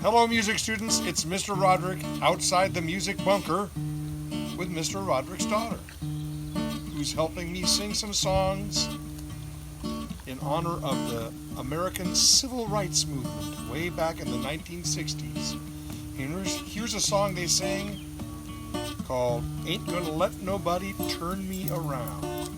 Hello, music students. It's Mr. Roderick outside the music bunker with Mr. Roderick's daughter, who's helping me sing some songs in honor of the American Civil Rights Movement way back in the 1960s. Here's a song they sang called Ain't Gonna Let Nobody Turn Me Around.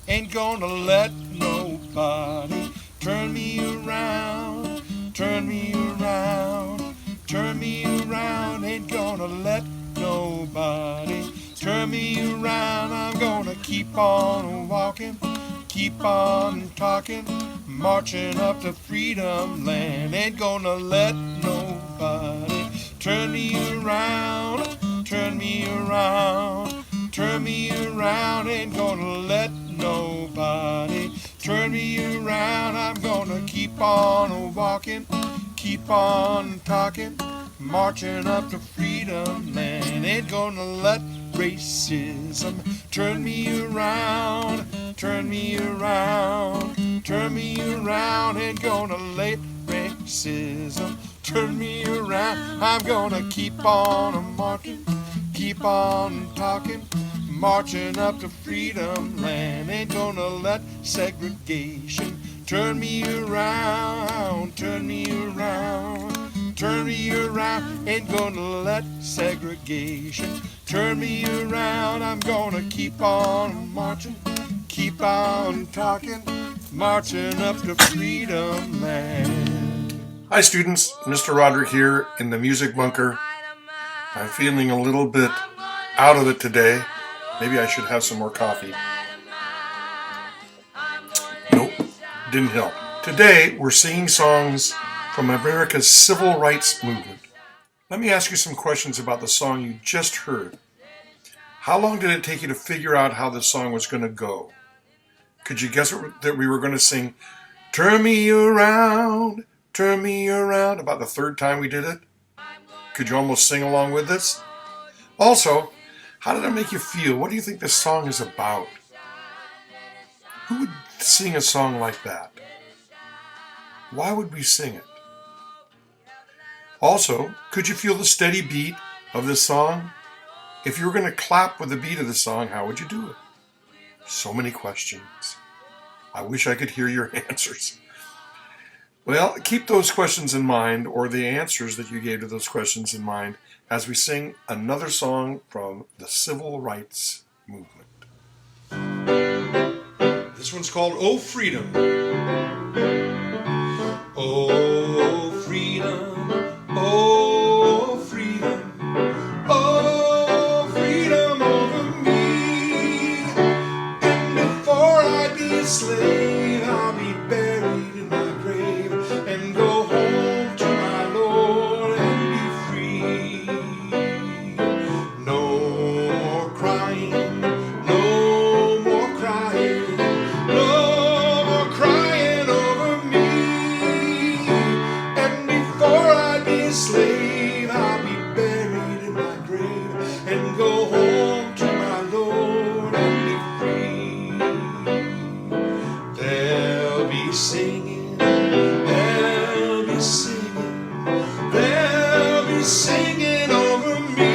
Ain't gonna let nobody turn me around, turn me around, turn me around. Ain't gonna let nobody turn me around. I'm gonna keep on walking, keep on talking, marching up to freedom land. Ain't gonna let nobody turn me around, turn me around, turn me around. Ain't gonna let nobody turn me around. I'm gonna keep on walking, keep on talking, marching up to freedom land. Ain't gonna let racism turn me around, turn me around, turn me around. Ain't gonna let racism turn me around. I'm gonna keep on marching, keep on talking, marching up to freedom land. Ain't gonna let segregation turn me around, turn me around, turn me around. Ain't gonna let segregation turn me around. I'm gonna keep on marching, keep on talking, marching up to freedom land. Hi students, Mr. Roderick here in the music bunker. I'm feeling a little bit out of it today. Maybe I should have some more coffee. Nope, didn't help. Today we're singing songs from America's Civil Rights Movement. Let me ask you some questions about the song you just heard. How long did it take you to figure out how the song was going to go? Could you guess that we were going to sing "Turn Me Around, Turn Me Around" about the third time we did it? Could you almost sing along with this? Also, how did it make you feel? What do you think this song is about? Who would sing a song like that? Why would we sing it? Also, could you feel the steady beat of this song? If you were going to clap with the beat of the song, how would you do it? So many questions. I wish I could hear your answers. Well, keep those questions in mind, or the answers that you gave to those questions in mind, as we sing another song from the Civil Rights Movement. This one's called "Oh Freedom." Oh freedom, oh freedom, oh freedom over me. And before I be a slave, I'll be buried in my grave and go home to my Lord and be free. No more crying, no more crying, no more crying over me. And before I be a slave, I'll be buried in my grave and go home to my Lord and be free. They'll be singing, they'll be singing, they'll be singing over me.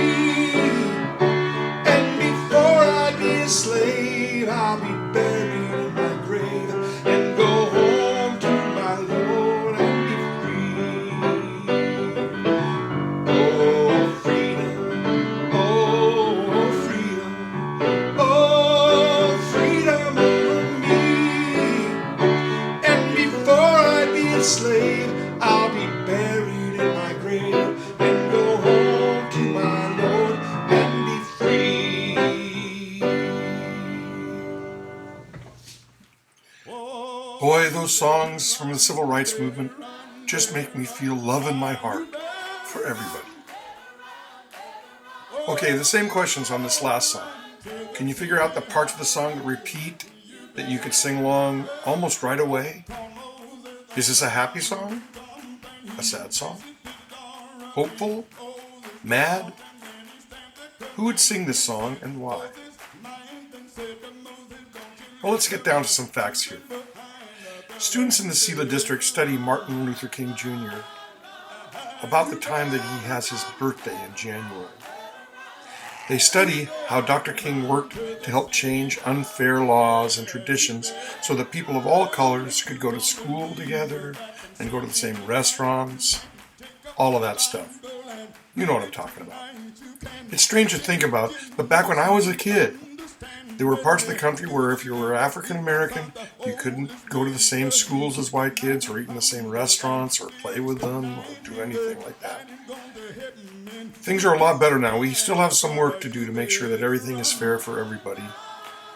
And before I be a slave, I'll be buried in my grave and go home to my Lord and be free. Oh freedom, oh freedom, oh freedom over me. And before I be a slave, I'll be buried in my grave and go home to my Lord and be free. Boy, those songs from the Civil Rights Movement just make me feel love in my heart for everybody. Okay, the same questions on this last song. Can you figure out the parts of the song that repeat that you could sing along almost right away? Is this a happy song? A sad song? Hopeful? Mad? Who would sing this song and why? Well, let's get down to some facts here. Students in the Sela District study Martin Luther King Jr. about the time that he has his birthday in January. They study how Dr. King worked to help change unfair laws and traditions so that people of all colors could go to school together and go to the same restaurants, all of that stuff. You know what I'm talking about. It's strange to think about, but back when I was a kid, there were parts of the country where if you were African American, you couldn't go to the same schools as white kids or eat in the same restaurants or play with them or do anything like that. Things are a lot better now. We still have some work to do to make sure that everything is fair for everybody.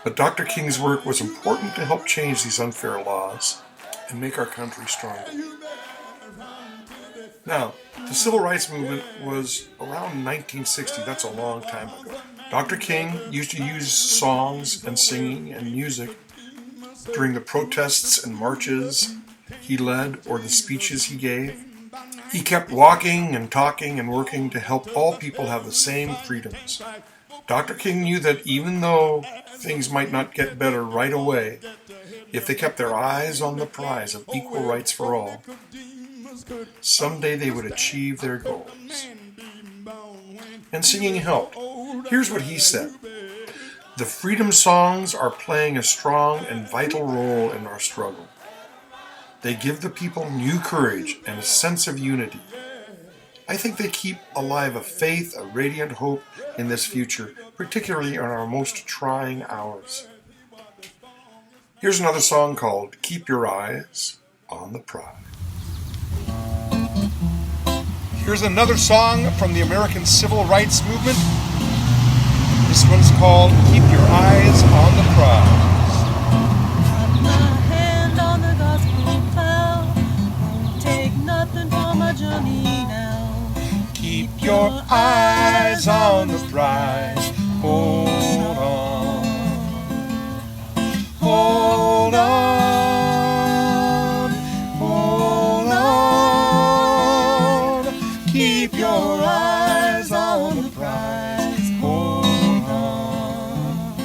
But Dr. King's work was important to help change these unfair laws and make our country stronger. Now, the Civil Rights Movement was around 1960. That's a long time ago. Dr. King used to use songs and singing and music during the protests and marches he led or the speeches he gave. He kept walking and talking and working to help all people have the same freedoms. Dr. King knew that even though things might not get better right away, if they kept their eyes on the prize of equal rights for all, someday they would achieve their goals. And singing helped. Here's what he said. The freedom songs are playing a strong and vital role in our struggle. They give the people new courage and a sense of unity. I think they keep alive a faith, a radiant hope in this future, particularly in our most trying hours. Here's another song called Keep Your Eyes on the Prize. Here's another song from the American Civil Rights Movement. This one's called Keep Your Eyes on the Prize. Got my hand on the gospel plow. Won't take nothing for my journey now. Keep your eyes on the prize. Hold on. Hold on. Hold on. Keep your eyes on the prize. Hold on.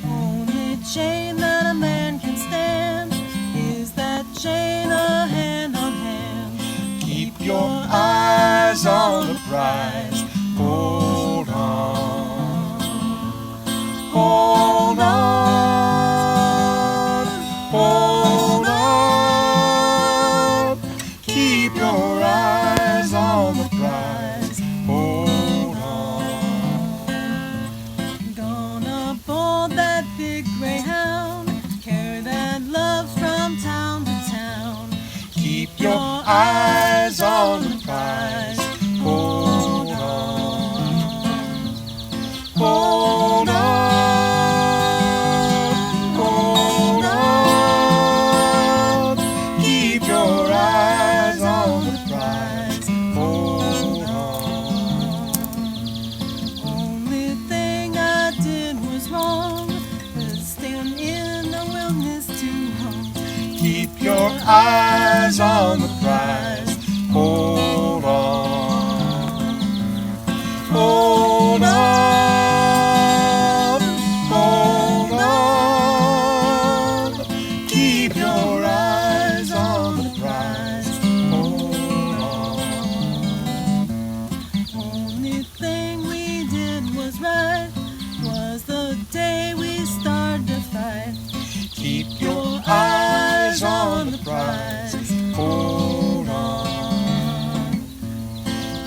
Only chain that a man can stand is that chain of hand on hand. Keep your eyes on the prize. Hold on. Hold on. Hold on. Keep your eyes on the prize. Hold on. Gonna board that big greyhound, carry that love from town to town. Keep your eyes on the prize. Hold on. Hold on. Hold on. Keep your eyes on the prize. Hold on. Only thing I did was wrong, was stand in the wilderness too long. Keep your eyes on the prize. Hold on. Hold on. Hold on. Keep your eyes on the prize. Hold on. Only thing we did was right, was the day we started to fight. Keep your eyes on the prize. Hold on.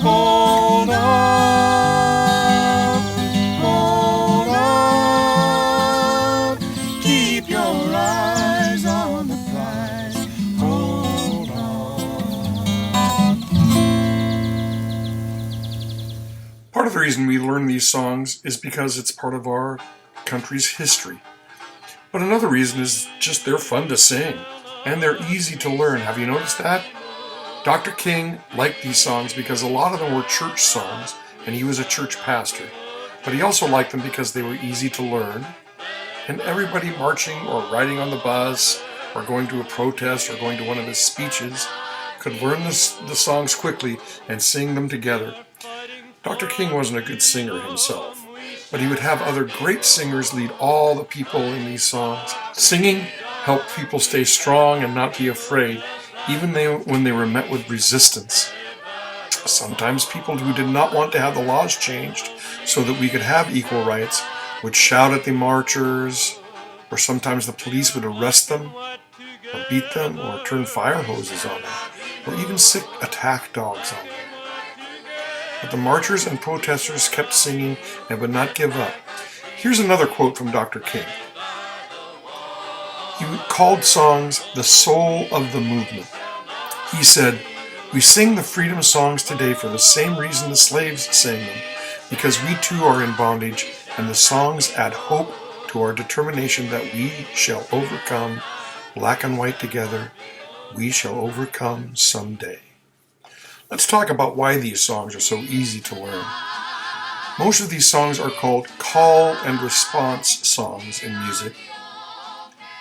Hold on. Hold on. Keep your eyes on the prize. Hold on. Part of the reason we learn these songs is because it's part of our country's history. But another reason is just they're fun to sing, and they're easy to learn. Have you noticed that? Dr. King liked these songs because a lot of them were church songs, and he was a church pastor. But he also liked them because they were easy to learn, and everybody marching or riding on the bus or going to a protest or going to one of his speeches could learn the songs quickly and sing them together. Dr. King wasn't a good singer himself, but he would have other great singers lead all the people in these songs. Singing helped people stay strong and not be afraid, even when they were met with resistance. Sometimes people who did not want to have the laws changed so that we could have equal rights would shout at the marchers, or sometimes the police would arrest them, or beat them, or turn fire hoses on them, or even sick attack dogs on them. But the marchers and protesters kept singing and would not give up. Here's another quote from Dr. King. He called songs the soul of the movement. He said, "We sing the freedom songs today for the same reason the slaves sang them, because we too are in bondage, and the songs add hope to our determination that we shall overcome, black and white together, we shall overcome someday." Let's talk about why these songs are so easy to learn. Most of these songs are called call and response songs in music.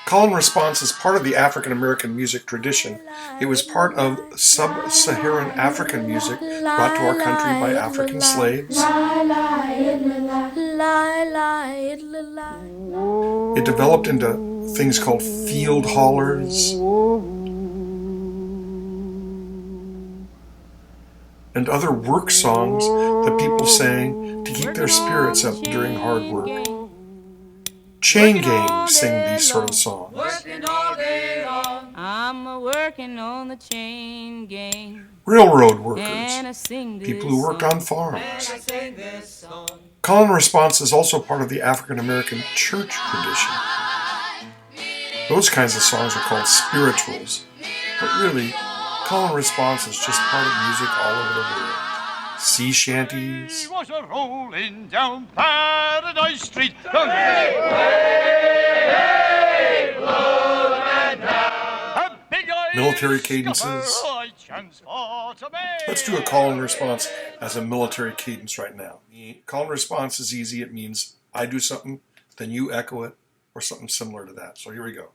Call and response is part of the African American music tradition. It was part of sub-Saharan African music brought to our country by African slaves. It developed into things called field hollers and other work songs that people sang to keep their spirits up during hard work. Chain gangs sing these sort of songs. I'm working on the chain gang. Railroad workers, people who worked on farms. Call and response is also part of the African American church tradition. Those kinds of songs are called spirituals, but really, call and response is just part of music all over the world. Sea shanties, Was a rolling down Paradise Street. military cadences. Let's do a call and response as a military cadence right now. Call and response is easy. It means I do something, then you echo it, or something similar to that. So here we go.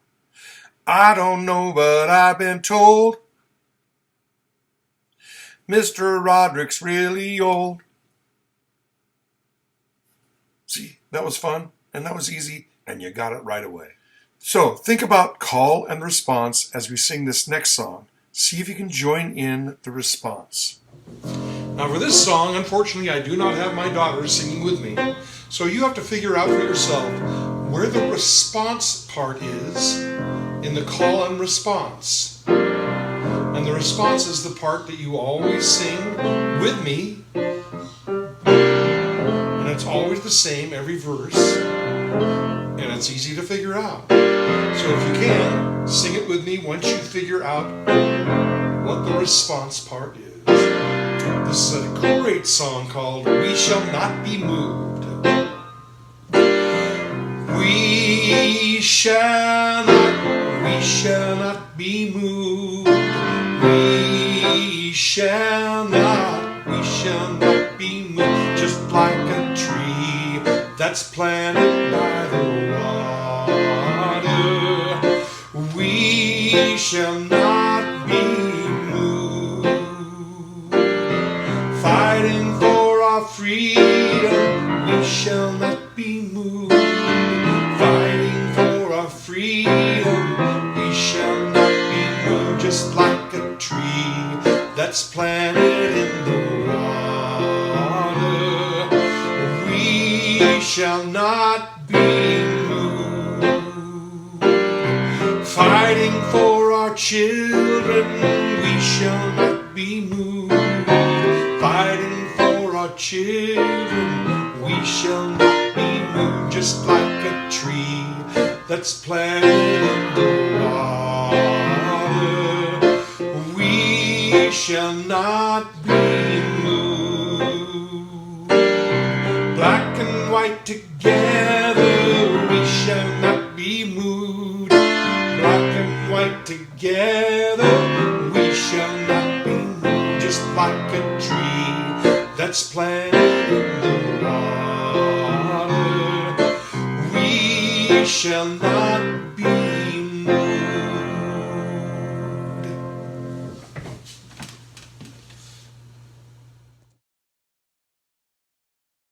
I don't know, but I've been told Mr. Roderick's really old. See, that was fun, and that was easy, and you got it right away. So think about call and response as we sing this next song. See if you can join in the response. Now for this song, unfortunately, I do not have my daughter singing with me, so you have to figure out for yourself where the response part is in the call and response. And the response is the part that you always sing with me, and it's always the same every verse, and it's easy to figure out. So if you can, sing it with me once you figure out what the response part is. This is a great song called We Shall Not Be Moved. We shall not be moved. We shall not be moved. Just like a tree that's planted by the water. We shall not be moved. Fighting for our freedom, we shall not be moved. Fighting for our freedom, we shall not be moved. Just like a tree that's planted in the water. We shall not be moved. Fighting for our children, we shall not be moved. Fighting for our children, we shall not be moved. Just like a tree that's planted in the water. We shall not be moved. Black and white together, we shall not be moved. Black and white together, we shall not be moved. Just like a tree that's planted in the water. We shall not be